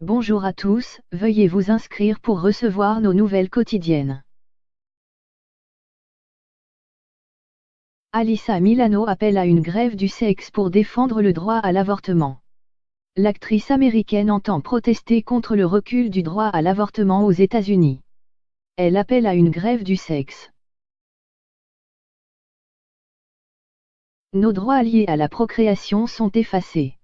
Bonjour à tous, veuillez vous inscrire pour recevoir nos nouvelles quotidiennes. Alyssa Milano appelle à une grève du sexe pour défendre le droit à l'avortement. L'actrice américaine entend protester contre le recul du droit à l'avortement aux États-Unis. Elle appelle à une grève du sexe. Nos droits liés à la procréation sont effacés.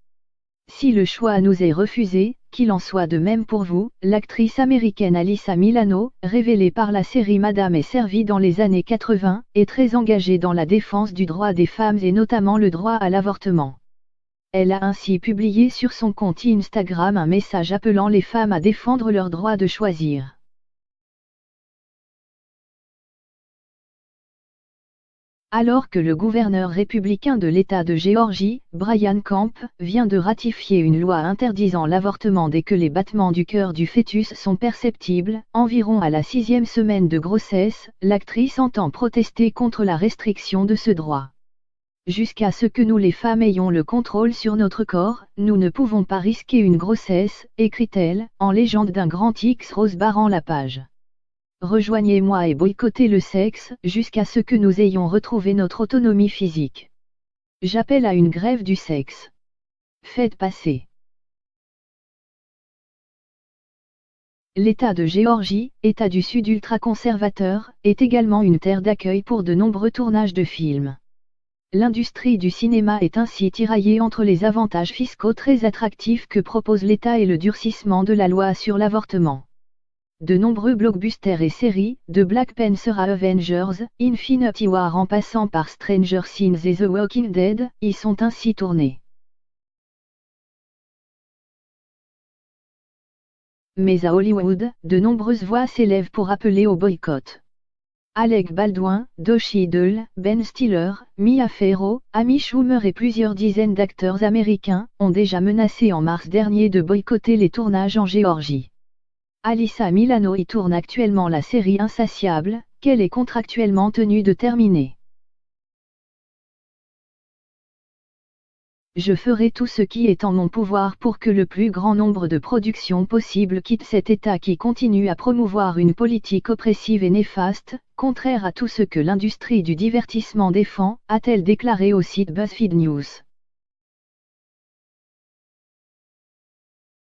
Si le choix nous est refusé, qu'il en soit de même pour vous, l'actrice américaine Alyssa Milano, révélée par la série Madame est servie dans les années 80, est très engagée dans la défense du droit des femmes et notamment le droit à l'avortement. Elle a ainsi publié sur son compte Instagram un message appelant les femmes à défendre leur droit de choisir. Alors que le gouverneur républicain de l'État de Géorgie, Brian Kemp, vient de ratifier une loi interdisant l'avortement dès que les battements du cœur du fœtus sont perceptibles, environ à la 6e semaine de grossesse, l'actrice entend protester contre la restriction de ce droit. Jusqu'à ce que nous les femmes ayons le contrôle sur notre corps, nous ne pouvons pas risquer une grossesse, écrit-elle, en légende d'un grand X rose barrant la page. Rejoignez-moi et boycottez le sexe, jusqu'à ce que nous ayons retrouvé notre autonomie physique. J'appelle à une grève du sexe. Faites passer. L'État de Géorgie, État du Sud ultra-conservateur, est également une terre d'accueil pour de nombreux tournages de films. L'industrie du cinéma est ainsi tiraillée entre les avantages fiscaux très attractifs que propose l'État et le durcissement de la loi sur l'avortement. De nombreux blockbusters et séries, de Black Panther à Avengers, Infinity War en passant par Stranger Things et The Walking Dead, y sont ainsi tournés. Mais à Hollywood, de nombreuses voix s'élèvent pour appeler au boycott. Alec Baldwin, Doshi Idol, Ben Stiller, Mia Farrow, Amy Schumer et plusieurs dizaines d'acteurs américains ont déjà menacé en mars dernier de boycotter les tournages en Géorgie. Alyssa Milano y tourne actuellement la série Insatiable, qu'elle est contractuellement tenue de terminer. Je ferai tout ce qui est en mon pouvoir pour que le plus grand nombre de productions possibles quitte cet État qui continue à promouvoir une politique oppressive et néfaste, contraire à tout ce que l'industrie du divertissement défend, a-t-elle déclaré au site BuzzFeed News.